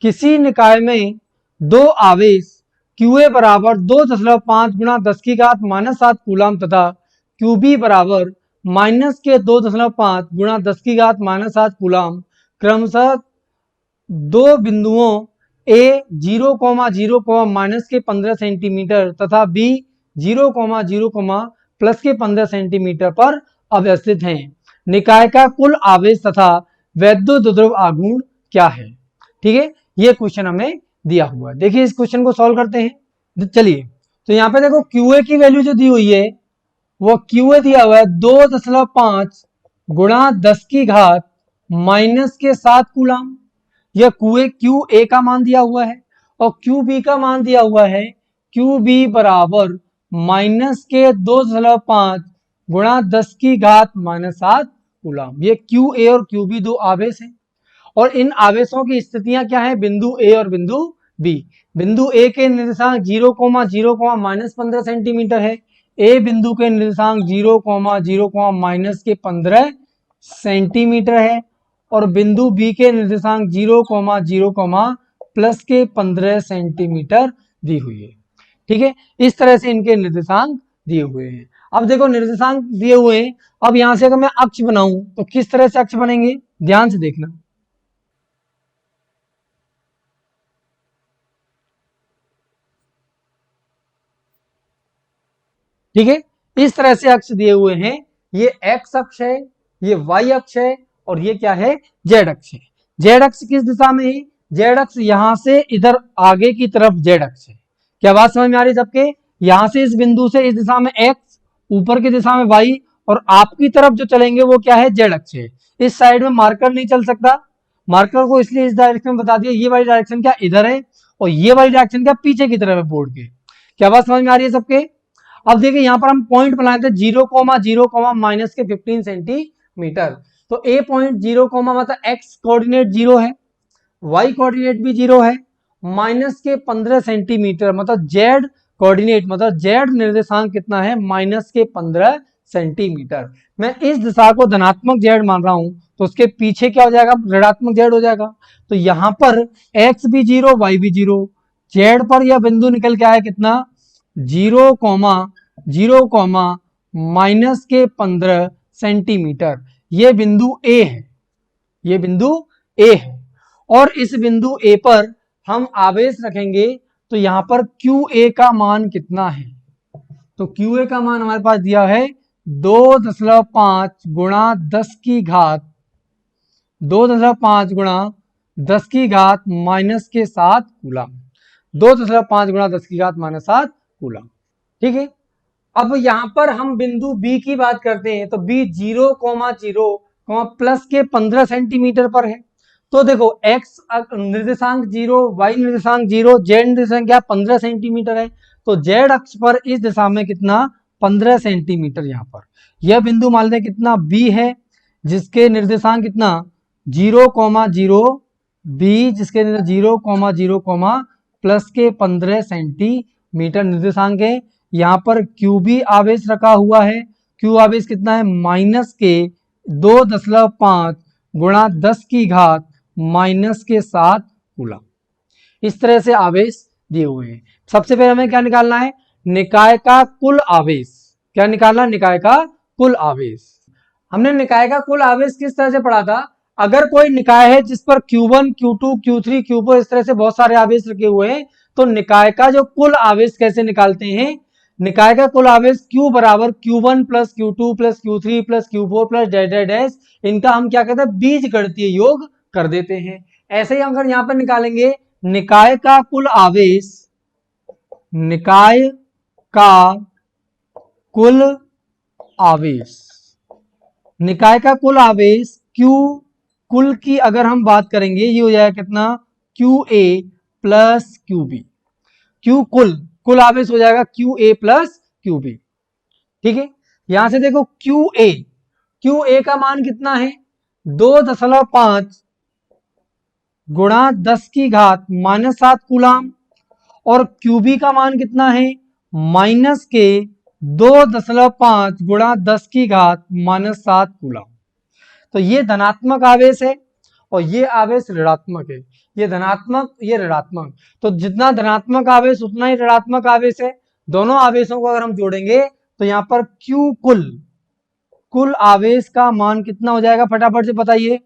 किसी निकाय में दो आवेश QA बराबर 2.5 गुणा 10 की घात -7 कूलाम तथा QB बराबर -2.5 गुणा 10 की घात -7 कूलाम क्रमशः दो बिंदुओं A 0,0, माइनस के 15 सेंटीमीटर तथा B 0,0, प्लस के 15 सेंटीमीटर पर अवस्थित हैं। निकाय का कुल आवेश तथा वैद्युत ध्रुव आघूर्ण क्या है? ठीक है, ये क्वेश्चन हमें दिया हुआ है। देखिए इस क्वेश्चन को सॉल्व करते हैं। चलिए, तो यहाँ पे देखो QA की वैल्यू जो दी हुई है वो QA दिया हुआ है 2.5 गुणा 10 की घात -7 कूलाम। यह QA का मान दिया हुआ है और QB का मान दिया हुआ है QB बराबर -2.5 गुणा 10 की घात -7 कूलाम। ये QA और QB दो आवेश हैं और इन आवेशों की स्थितियां क्या है? बिंदु A और बिंदु B। बिंदु A के निर्देशांक 0,0, -15 सेंटीमीटर है। A बिंदु के निर्देशांक 0,0, -15 सेंटीमीटर है और बिंदु B के निर्देशांक 0,0, प्लस के 15 सेंटीमीटर दी हुई है। ठीक है, इस तरह से इनके निर्देशांक दिए हुए हैं। अब देखो निर्देशांक दिए हुए हैं, अब यहां से अगर मैं अक्ष बनाऊं तो किस तरह से अक्ष बनेंगे, ध्यान से देखना। ठीक है, इस तरह से अक्ष दिए हुए हैं। ये x अक्ष है, ये y अक्ष है और ये क्या है? z अक्ष है। z अक्ष किस दिशा में है? z अक्ष यहां से इधर आगे की तरफ z अक्ष है। क्या बात समझ में आ रही है? जबकि यहां से इस बिंदु से इस दिशा में x, ऊपर की दिशा में y और आपकी तरफ जो चलेंगे वो क्या है? z अक्ष है। इस साइड में मार्कर नहीं चल सकता, मार्कर को इसलिए इस डायरेक्शन में बता दिया। ये वाली डायरेक्शन क्या इधर है और ये वाली डायरेक्शन क्या पीछे की तरफ है बोर्ड के। क्या बात समझ में आ रही है सबके? अब देखिए यहां पर हम पॉइंट बनाए थे 0,0, माइनस के 15 सेंटीमीटर। तो A पॉइंट 0, मतलब x कोऑर्डिनेट 0 है, y कोऑर्डिनेट भी 0 है, माइनस के 15 सेंटीमीटर मतलब z कोऑर्डिनेट मतलब z निर्देशांक कितना है? माइनस के 15 सेंटीमीटर। मैं इस दिशा को धनात्मक z मान रहा हूं तो उसके पीछे क्या हो जाएगा? ऋणात्मक z हो जाएगा। तो यहां पर x भी 0, y भी 0, z पर यह बिंदु निकल के आया कितना? 0,0, माइनस के 15 सेंटीमीटर। ये बिंदु A है, ये बिंदु A है और इस बिंदु A पर हम आवेश रखेंगे तो यहां पर QA का मान कितना है? तो QA का मान हमारे पास दिया है 2.5 गुणा 10 की घात 2.5 गुणा 10 की घात -7 कूलम। 2.5 गुणा 10 की घात -7 कूलम। ठीक है, अब यहां पर हम बिंदु B की बात करते हैं तो B 0,0, प्लस के 15 सेंटीमीटर पर है। तो देखो x निर्देशांक 0, y निर्देशांक 0, z निर्देशांक क्या 15 सेंटीमीटर है। तो z अक्ष पर इस दिशा में कितना? 15 सेंटीमीटर। यहां पर यह बिंदु मान लें कितना? B है, जिसके निर्देशांक कितना? 0,0, B जिसके 0,0, प्लस के 15 सेंटीमीटर निर्देशांक है। यहां पर QB आवेश रखा हुआ है। Q आवेश कितना है? माइनस के 2.5 गुणा 10 की घात -7 कूलम। इस तरह से आवेश दिए हुए हैं। सबसे पहले हमें क्या निकालना है? निकाय का कुल आवेश। क्या निकालना? निकाय का कुल आवेश। हमने निकाय का कुल आवेश किस तरह से पढ़ा था? अगर कोई निकाय है जिस पर Q1, Q2, Q3, Q4 इस तरह से बहुत सारे आवेश रखे हुए हैं तो निकाय का जो कुल आवेश कैसे निकालते हैं? निकाय का कुल आवेश Q बराबर Q1 plus Q2 plus Q3 plus Q4 plus dash, इनका हम क्या कहते हैं? बीज गणितीय योग कर देते हैं। ऐसे ही अगर यहां पर निकालेंगे निकाय का कुल आवेश, निकाय का कुल आवेश, निकाय का कुल आवेश Q कुल की अगर हम बात करेंगे ये हो जाएगा कितना? QA plus QB। Q कुल आवेश हो जाएगा QA प्लस QB। ठीक है, यहां से देखो QA का मान कितना है? 2.5 गुणा 10 की घात -7 कूलम और QB का मान कितना है? माइनस के 2.5 गुणा 10 की घात -7 कूलम। तो ये धनात्मक आवेश है और ये आवेश ऋणात्मक है। ये धनात्मक, ये ऋणात्मक। तो जितना धनात्मक आवेश उतना ही ऋणात्मक आवेश है। दोनों आवेशों को अगर हम जोड़ेंगे तो यहाँ पर Q कुल आवेश का मान कितना हो जाएगा, फटाफट से बताइए।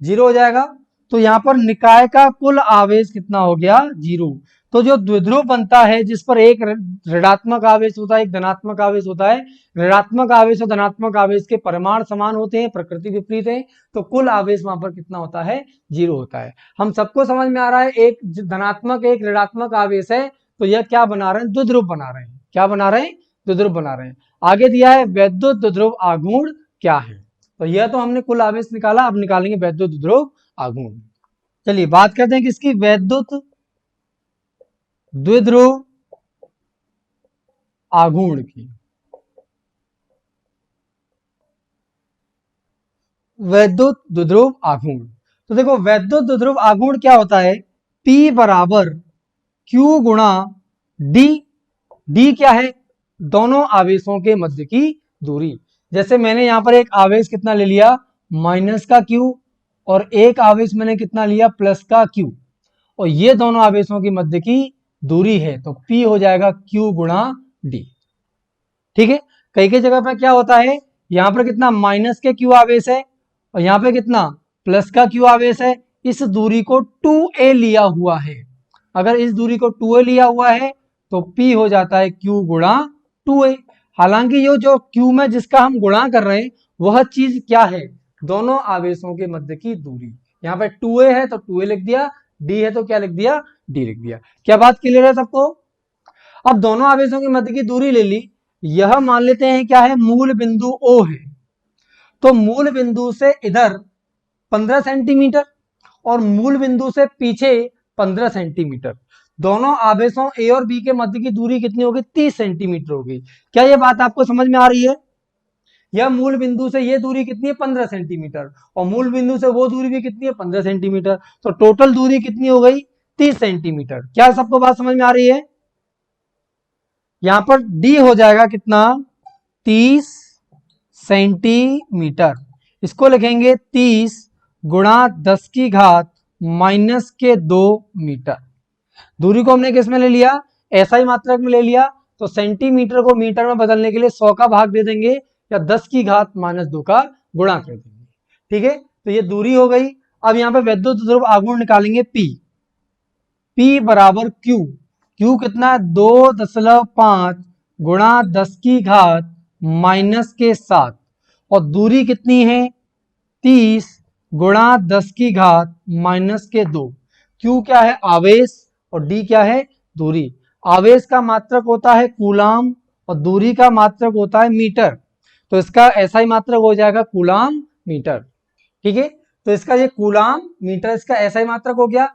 0 हो जाएगा। तो यहाँ पर निकाय का कुल आवेश कितना हो गया, 0। तो जो द्विध्रुव बनता है जिस पर एक ऋणात्मक आवेश होता है, एक धनात्मक आवेश होता है, ऋणात्मक आवेश और धनात्मक आवेश के परिमाण समान होते हैं, प्रकृति विपरीत है, तो कुल आवेश वहां पर कितना होता है, 0 होता है। हम सबको समझ में आ रहा है, एक धनात्मक एक ऋणात्मक आवेश है, तो यह क्या बना रहे हैं, द्विध्रुव बना रहे हैं। क्या बना रहे हैं, द्विध्रुव बना रहे हैं। आगे दिया है वैद्युत द्विध्रुव आघूर्ण क्या है। तो यह तो हमने कुल आवेश निकाला, अब निकालेंगे वैद्युत द्विध्रुव आघूर्ण। चलिए बात करते हैं किसकी, वैद्युत द्विध्रुव आघूर्ण की। वैद्युत द्विध्रुव आघूर्ण, तो देखो वैद्युत द्विध्रुव आघूर्ण क्या होता है, P बराबर Q गुणा D। D क्या है, दोनों आवेशों के मध्य की दूरी। जैसे मैंने यहां पर एक आवेश कितना ले लिया, माइनस का Q, और एक आवेश मैंने कितना लिया, प्लस का Q, और ये दोनों आवेशों की मध्य की दूरी है, तो P हो जाएगा Q गुणा D। ठीक है, कई कई जगह पर क्या होता है, यहां पर कितना माइनस के Q आवेश है और यहाँ पे कितना प्लस का Q आवेश है। इस दूरी को 2a लिया हुआ है। अगर इस दूरी को 2a लिया हुआ है तो P हो जाता है Q गुणा 2a। हालांकि ये जो Q में जिसका हम गुणा कर रहे हैं वह चीज क्या है, दोनों आवेशों के मध्य की दूरी। यहाँ पे 2a है तो 2a लिख दिया, D है तो क्या लिख दिया, D लिख दिया। क्या बात क्लियर है सबको। अब दोनों आवेशों के मध्य की दूरी ले ली, यह मान लेते हैं क्या है, मूल बिंदु O है। तो मूल बिंदु से इधर 15 सेंटीमीटर और मूल बिंदु से पीछे 15 सेंटीमीटर, दोनों आवेशों ए और बी के मध्य की दूरी कितनी होगी, 30 सेंटीमीटर होगी। क्या यह बात आपको समझ में आ रही है। यह मूल बिंदु से यह दूरी कितनी है, 15 सेंटीमीटर, और मूल बिंदु से वो दूरी भी कितनी है, 15 सेंटीमीटर। तो टोटल दूरी कितनी हो गई, 30 सेंटीमीटर। क्या सबको बात समझ में आ रही है। यहां पर डी हो जाएगा कितना, 30 सेंटीमीटर। इसको लिखेंगे 30 गुणा 10 की घात माइनस के 2 मीटर। दूरी को हमने किस में ले लिया, एसआई मात्रक में ले लिया, तो सेंटीमीटर को मीटर में बदलने के लिए 100 का भाग दे देंगे या 10 की घात माइनस 2 का गुणा कर देंगे। ठीक है, तो ये दूरी हो गई। अब यहाँ पे वैद्युत द्विध्रुव आघूर्ण निकालेंगे P बराबर Q कितना, 2.5 गुणा 10 की घात माइनस के 7, और दूरी कितनी है, 30 गुणा 10 की घात माइनस के 2। Q क्या है, आवेश, और D क्या है, दूरी। आवेश का मात्रक होता है कूलाम और दूरी का मात्रक होता है मीटर, तो इसका ऐसा ही मात्रक हो जाएगा कूलाम मीटर। ठीक है, तो इसका ये कूलाम मीटर, इसका ऐसा ही मात्रक हो गया।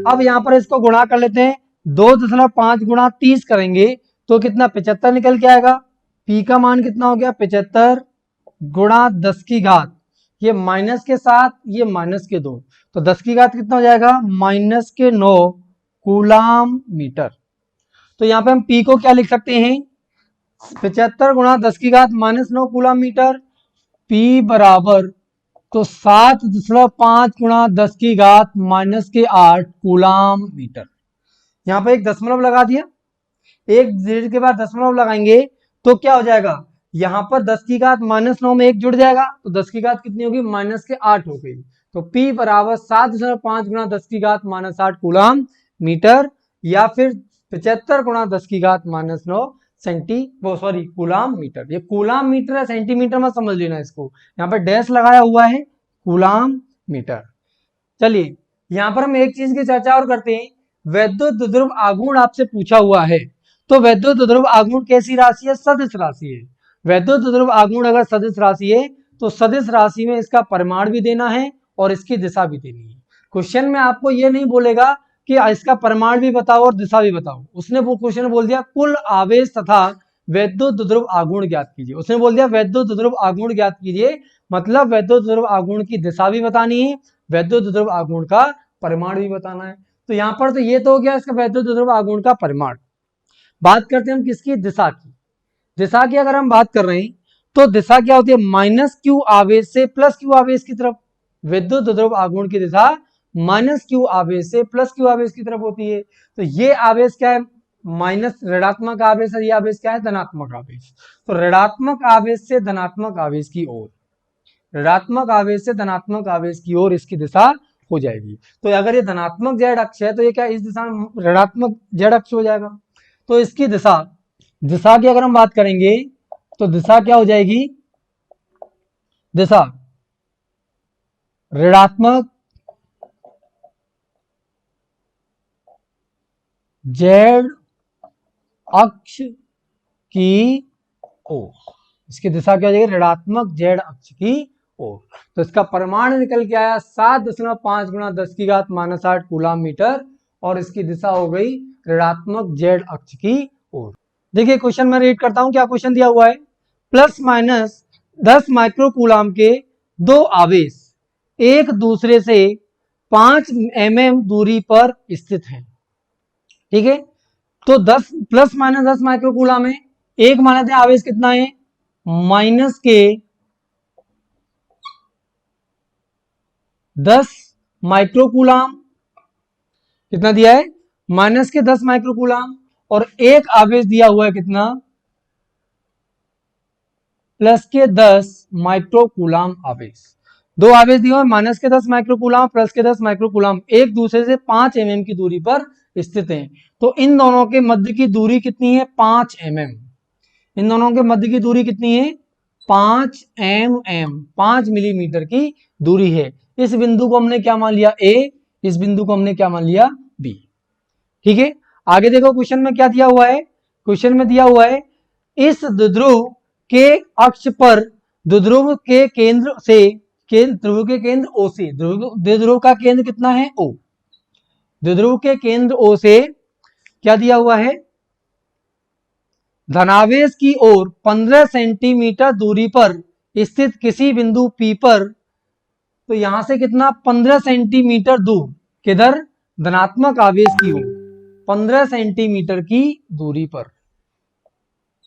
अब यहाँ पर इसको गुणा कर लेते हैं, 2.5 गुणा 30 करेंगे तो कितना, 75 निकल के आएगा। P का मान कितना हो गया, 75 गुणा 10 की घात, ये माइनस के 7, ये माइनस के 2, तो 10 की घात कितना हो जाएगा, माइनस के 9 कूलाम मीटर। तो यहाँ पे हम P को क्या लिख सकते हैं, 75 गुणा 10 की घात माइनस 9 कूलाम मीटर। P बराबर तो 7.5 गुणा 10 की घात माइनस के 8 कूलाम मीटर। यहाँ पे एक दशमलव लगा दिया, एक जीरो के बाद दशमलव लगाएंगे तो क्या हो जाएगा, यहाँ पर 10 की घात माइनस 9 में एक जुड़ जाएगा, तो 10 की घात कितनी होगी, माइनस के 8 हो गई। तो P बराबर 7.5 गुणा 10 की घात माइनस 8 कूलाम मीटर, या फिर 75 गुणा 10 की घात माइनस 9 कूलाम मीटर। ये कूलाम मीटर है, सेंटीमीटर में समझ लेना इसको, यहाँ पर डैश लगाया हुआ है, कूलाम मीटर। चलिए यहाँ पर हम एक चीज की चर्चा और करते हैं, वैद्युत द्विध्रुव आघूर्ण आपसे पूछा हुआ है, तो वैद्युत द्विध्रुव आघूर्ण कैसी राशि है, सदिश राशि है। वैद्युत द्विध्रुव आघूर्ण अगर सदिश राशि है तो सदिश राशि में इसका परिमाण भी देना है और इसकी दिशा भी देनी है। क्वेश्चन में आपको ये नहीं बोलेगा कि इसका परिमाण भी बताओ और दिशा भी बताओ, उसने वो क्वेश्चन बोल दिया कुल आवेश तथा वैद्युत द्विध्रुव आघूर्ण ज्ञात कीजिए। उसने बोल दिया वैद्युत द्विध्रुव आघूर्ण ज्ञात कीजिए, मतलब वैद्युत द्विध्रुव आघूर्ण की दिशा भी बतानी है, वैद्युत द्विध्रुव आघूर्ण का परिमाण भी बताना है। तो यहाँ पर तो ये तो हो गया इसका वैद्युत द्विध्रुव आघूर्ण का परिमाण। बात करते हैं हम किसकी, दिशा की। दिशा की अगर हम बात कर रहे हैं तो दिशा क्या होती है, माइनस क्यू आवेश से प्लस क्यू आवेश की तरफ। विद्युत ध्रुव आघूर्ण की दिशा माइनस क्यू आवेश से प्लस क्यू आवेश की तरफ होती है। तो ये आवेश क्या है, माइनस ऋणात्मक आवेश है, ये आवेश क्या है, धनात्मक आवेश। तो ऋणात्मक आवेश से धनात्मक आवेश की ओर, ऋणात्मक आवेश से धनात्मक आवेश की ओर इसकी दिशा हो जाएगी। तो अगर ये धनात्मक जेड अक्ष है तो ये क्या इस दिशा में ऋणात्मक जेड अक्ष हो जाएगा। तो इसकी दिशा, दिशा की अगर हम बात करेंगे तो दिशा क्या हो जाएगी, दिशा ऋणात्मक जेड अक्ष की ओर, इसकी दिशा क्या हो जाएगी, ऋणात्मक जेड अक्ष की ओर। तो इसका परिमाण निकल के आया 7.5 गुणा 10 की घात -8 कूलाम मीटर, और इसकी दिशा हो गई ऋणात्मक जेड अक्ष की ओर। देखिए क्वेश्चन में रीड करता हूं, क्या क्वेश्चन दिया हुआ है, प्लस माइनस 10 माइक्रो कूलाम के दो आवेश एक दूसरे से 5 mm दूरी पर स्थित हैं। ठीक है, तो 10 प्लस माइनस 10 माइक्रो कूलाम है, एक माना थे आवेश कितना है, माइनस के 10 माइक्रो कूलाम, कितना दिया है, माइनस के 10 माइक्रो कूलाम, और एक आवेश दिया हुआ है कितना, प्लस के 10 माइक्रो कूलाम आवेश। दो आवेश दिए हुए, माइनस के 10 माइक्रो कूलाम, प्लस के 10 माइक्रो कूलाम, एक दूसरे से 5 mm की दूरी पर स्थित हैं। तो इन दोनों के मध्य की दूरी कितनी है, 5 mm। इन दोनों के मध्य की दूरी कितनी है, 5 mm, 5 मिलीमीटर की दूरी है। इस बिंदु को हमने क्या मान लिया, ए, इस बिंदु को हमने क्या मान लिया, बी। ठीक है, आगे देखो क्वेश्चन में क्या दिया हुआ है, क्वेश्चन में दिया हुआ है इस द्विध्रुव के अक्ष पर द्विध्रुव के केंद्र से, ध्रुव के केंद्र ओ से, द्विध्रुव का केंद्र कितना है, ओ, द्विध्रुव के केंद्र ओ से क्या दिया हुआ है, धनावेश की ओर 15 सेंटीमीटर दूरी पर स्थित किसी बिंदु P पर, तो यहां से कितना, 15 सेंटीमीटर दूर, किधर, धनात्मक आवेश की ओर, 15 सेंटीमीटर की दूरी पर,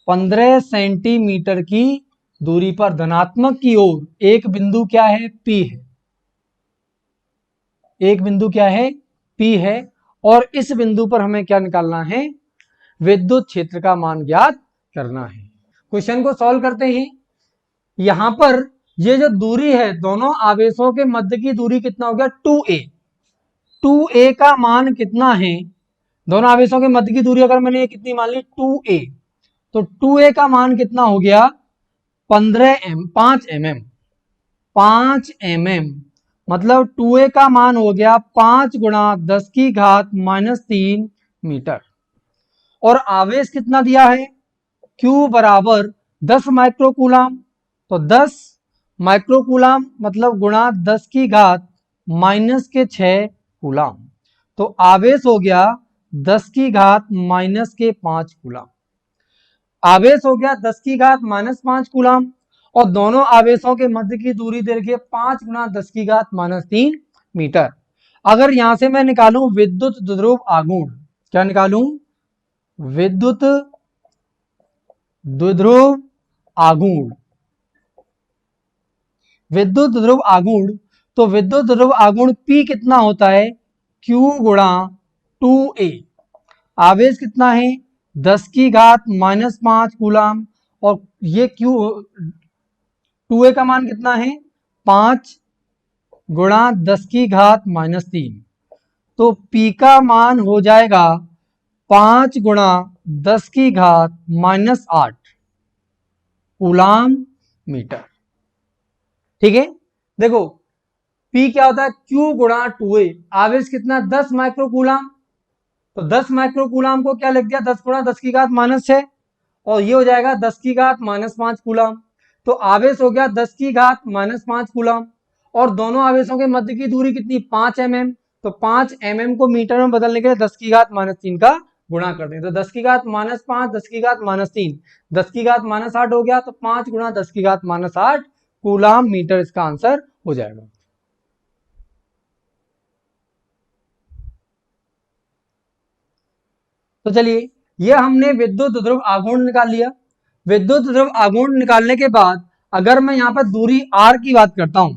15 सेंटीमीटर की दूरी पर धनात्मक की ओर एक बिंदु क्या है, P है, एक बिंदु क्या है, P है, और इस बिंदु पर हमें क्या निकालना है, विद्युत क्षेत्र का मान ज्ञात करना है। क्वेश्चन को सॉल्व करते हैं। यहां पर ये जो दूरी है, दोनों आवेशों के मध्य की दूरी कितना हो गया, 2a। 2a का मान कितना है, दोनों आवेशों के मध्य की दूरी अगर मैंने ये कितनी मान ली, 2a, तो 2a का मान कितना हो गया, 5 mm, 5 mm, मतलब 2a का मान हो गया 5 गुणा 10 की घात -3 मीटर। और आवेश कितना दिया है, Q बराबर 10 माइक्रोकूलाम, तो 10 माइक्रोकूलाम मतलब गुणा 10 की घात -6 कूलाम, तो आवेश हो गया 10 की घात -5 कूलाम। आवेश हो गया 10 की घात -5 कूलाम, और दोनों आवेशों के मध्य की दूरी दे रखी है 5 गुणा 10 की घात -3 मीटर। अगर यहां से मैं निकालूं विद्युत द्विध्रुव आघूर्ण, क्या निकालूं, विद्युत द्विध्रुव आघूर्ण, विद्युत द्विध्रुव आघूर्ण, तो विद्युत द्विध्रुव आघूर्ण P कितना होता है, Q गुणा 2a। आवेश कितना है, 10 की घात -5 कूलाम, और ये Q 2a का मान कितना है, 5 गुणा 10 की घात -3, तो P का मान हो जाएगा 5 गुणा 10 की घात -8 कूलाम मीटर। ठीक है, देखो P क्या होता है, Q गुणा 2a, आवेश कितना, 10 माइक्रोकूलाम, तो 10 माइक्रोकूलाम को क्या लिख दिया, 10 गुणा 10 की घात -6, और ये हो जाएगा 10 की घात -5 कूलाम। तो आवेश हो गया 10 की घात -5 कूलाम, और दोनों आवेशों के मध्य की दूरी कितनी, 5 mm, तो 5 mm को मीटर में बदलने के लिए 10 की घात -3 का गुणा कर दें, तो 10 की घात -5, 10 की घात -3, 10 की घात -8 हो गया, तो 5 गुणा 10 की घात -8 कूलाम मीटर इसका आंसर हो जाएगा। तो चलिए, ये हमने विद्युत द्विध्रुव आघूर्ण निकाल लिया। विद्युत ध्रुव आघूर्ण निकालने के बाद अगर मैं यहाँ पर दूरी r की बात करता हूं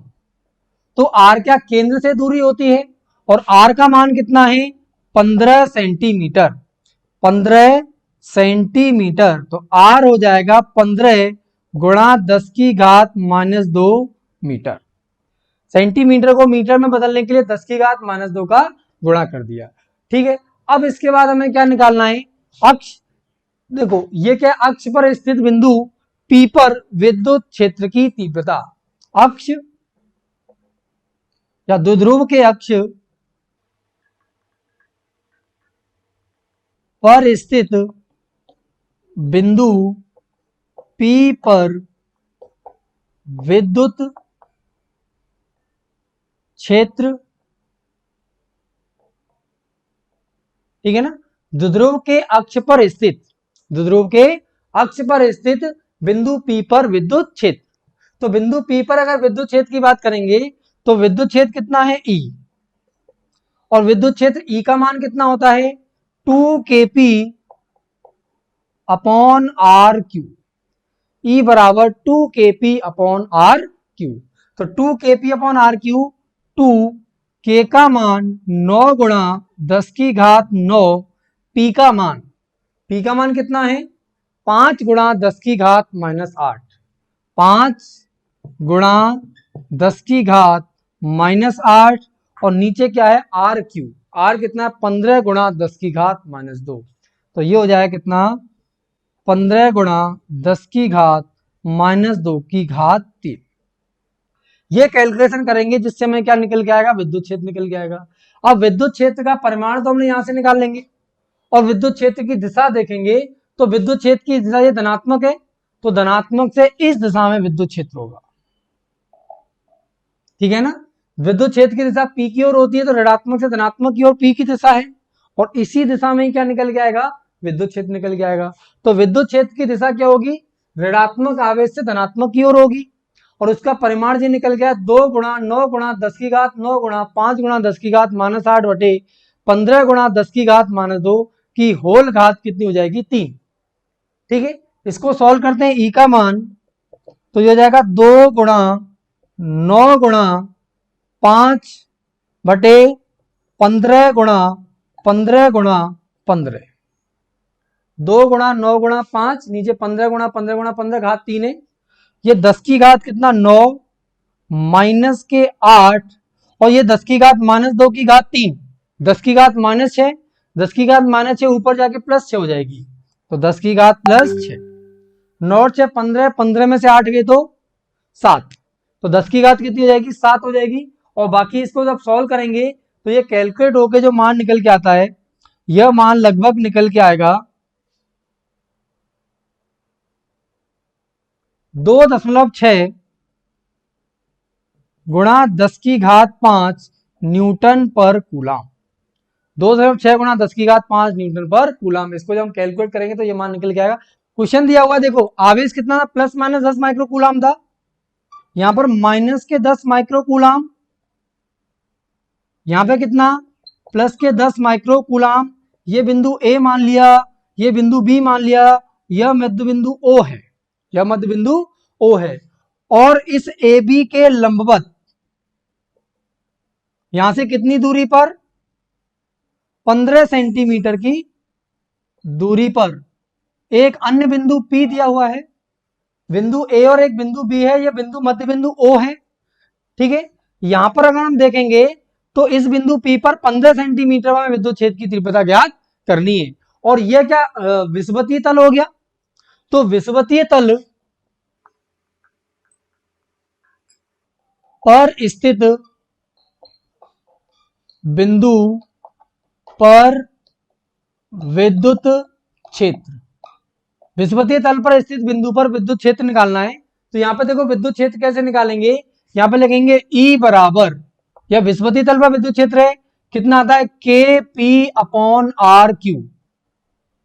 तो r क्या केंद्र से दूरी होती है और r का मान कितना है 15 सेंटीमीटर। 15 सेंटीमीटर तो r हो जाएगा 15 गुणा 10 की घात -2 मीटर। सेंटीमीटर को मीटर में बदलने के लिए 10 की घात -2 का गुणा कर दिया। ठीक है, अब इसके बाद हमें क्या निकालना है, अक्ष। देखो ये क्या, अक्ष पर स्थित बिंदु P पर विद्युत क्षेत्र की तीव्रता। अक्ष या द्विध्रुव के अक्ष पर स्थित बिंदु P पर विद्युत क्षेत्र, ठीक है ना, द्विध्रुव के अक्ष पर स्थित, द्विध्रुव के अक्ष पर स्थित बिंदु P पर विद्युत क्षेत्र। तो बिंदु P पर अगर विद्युत क्षेत्र की बात करेंगे तो विद्युत क्षेत्र कितना है E, और विद्युत क्षेत्र E का मान कितना होता है 2kP अपॉन RQ। E बराबर 2kP अपॉन RQ। तो 2kP अपॉन RQ, 2k का मान 9 गुणा 10 की घात 9, P का मान कितना है 5 गुणा 10 की घात -8। 5 गुणा 10 की घात -8 और नीचे क्या है RQ, R कितना है 15 गुणा 10 की घात -2। तो ये हो जाएगा कितना 15 गुणा 10 की घात -2 की घात 3। ये कैलकुलेशन करेंगे जिससे हमें क्या निकल के आएगा, विद्युत क्षेत्र निकल के आएगा। अब विद्युत क्षेत्र का परिमाण तो हमने यहां से निकाल लेंगे और विद्युत क्षेत्र की दिशा देखेंगे तो विद्युत क्षेत्र की दिशा ये धनात्मक है, तो धनात्मक से इस दिशा में विद्युत क्षेत्र होगा। ठीक है ना, विद्युत क्षेत्र की दिशा P की ओर होती है तो ऋणात्मक से धनात्मक की ओर P की दिशा है, और इसी दिशा में ही क्या निकल के आएगा, विद्युत क्षेत्र निकल के आएगा। तो विद्युत क्षेत्र की दिशा क्या होगी, ऋणात्मक आवेश से धनात्मक की ओर होगी, और उसका परिमाण जो निकल गया 2 गुणा 9 गुणा 10 की घात 9 गुणा 5 गुणा 10 की घात -8 बटे 15 गुणा 10 की घात -2 की होल घात कितनी हो जाएगी 3। ठीक है, इसको सॉल्व करते हैं। ई का मान तो ये हो जाएगा 2 गुणा 9 गुणा 5 बटे 15 गुणा 15 गुणा 15। 2 गुणा 9 गुणा 5, नीचे 15 गुणा 15 गुणा 15 घात 3 है। ये 10 की घात कितना 9 माइनस के 8 और ये 10 की घात -2 की घात 3, 10 की घात -6, 10 की घात -6 ऊपर जाके +6 हो जाएगी, तो 10 की घात +6। 9 से 15, 15 में से 8 गए तो 7, तो 10 की घात कितनी हो जाएगी 7 हो जाएगी। और बाकी इसको जब सॉल्व करेंगे तो ये कैलकुलेट होके जो मान निकल के आता है, यह मान लगभग निकल के आएगा 2.6 गुणा 10 की घात 5 न्यूटन पर कूलम। 2.6 गुणा 10 की घात 5 न्यूटन पर कूलम। इसको जब हम कैलकुलेट करेंगे तो ये मान निकल के आएगा। क्वेश्चन दिया हुआ देखो, आवेश कितना था, +-10 माइक्रो कूलम था, यहां पर -10 माइक्रो कूलम, यहां पे कितना +10 माइक्रो कूलम। ये बिंदु ए मान लिया, ये बिंदु बी मान लिया, यह मध्य बिंदु ओ है, यह मध्य बिंदु ओ है, और इस ए बी के लंबवत यहां से कितनी दूरी पर 15 सेंटीमीटर की दूरी पर एक अन्य बिंदु P दिया हुआ है, बिंदु ए और एक बिंदु बी है, यह बिंदु मध्य बिंदु ओ है। ठीक है, यहां पर अगर हम देखेंगे तो इस बिंदु P पर 15 सेंटीमीटर में विद्युत क्षेत्र की तीव्रता ज्ञात करनी है। और यह क्या विषुवतीय तल हो गया, तो विषुवतीय तल पर स्थित बिंदु पर विद्युत क्षेत्र, विषुवतीय तल पर स्थित बिंदु पर विद्युत क्षेत्र निकालना है। तो यहां पे देखो विद्युत क्षेत्र कैसे निकालेंगे, यहां पे लिखेंगे E बराबर, यह विषुवतीय तल पर विद्युत क्षेत्र है, कितना आता है KP अपॉन RQ।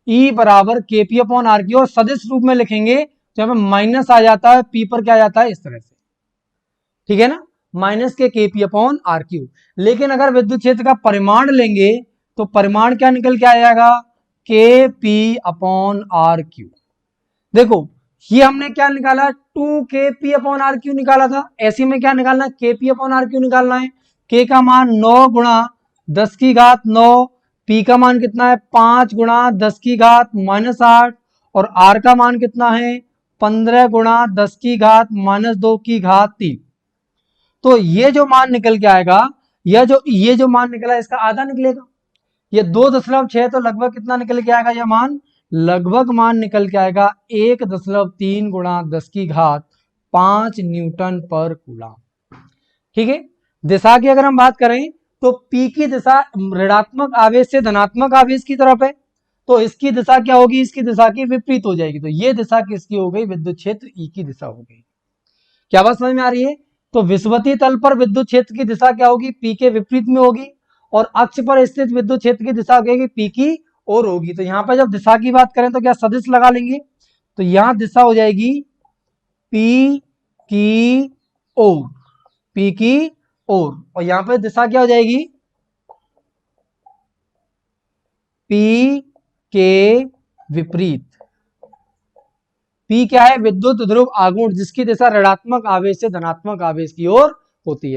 E बराबर KP अपॉन RQ, और सदिश रूप में लिखेंगे तो यहां पे माइनस आ जाता है, P पर क्या आ जाता है इस तरह से। ठीक है ना, माइनस के KP अपॉन RQ। लेकिन अगर विद्युत क्षेत्र का परिमाण लेंगे तो परिमाण क्या निकल के आएगा, KP अपॉन RQ। देखो ये हमने क्या निकाला, 2kp/r क्यू निकाला था। ऐसे में क्या निकालना है, kp/r क्यू निकालना है। k का मान 9 गुणा 10 की घात 9, p का मान कितना है 5 गुणा 10 की घात -8 और r का मान कितना है 15 गुणा 10 की घात -2 की घात 3। तो ये जो मान निकल के आएगा, ये जो मान निकला इसका आधा निकलेगा। ये 2.6 तो लगभग कितना निकल के आएगा, यह मान लगभग मान निकल के आएगा 1.3 गुणा 10 की घात 5 न्यूटन पर कूलम। ठीक है। दिशा की अगर हम बात करें तो P की दिशा ऋणात्मक आवेश से धनात्मक आवेश की तरफ है, तो इसकी दिशा क्या होगी, इसकी दिशा की विपरीत हो जाएगी। तो ये दिशा किसकी हो गई, विद्युत क्षेत्र E की दिशा हो गई। क्या बात समझ में आ रही है। तो विषुवतीय तल पर विद्युत क्षेत्र की दिशा क्या होगी, P के विपरीत में होगी, और अक्ष पर स्थित विद्युत क्षेत्र की दिशा होगी P की ओर होगी। तो यहां पर जब दिशा की बात करें तो क्या सदिश लगा लेंगे, तो यहां दिशा हो जाएगी P की ओर, P की ओर, और यहां पर दिशा क्या हो जाएगी P के विपरीत। P क्या है, विद्युत ध्रुव आघूर्ण, जिसकी दिशा ऋणात्मक आवेश से धनात्मक आवेश की ओर होती है।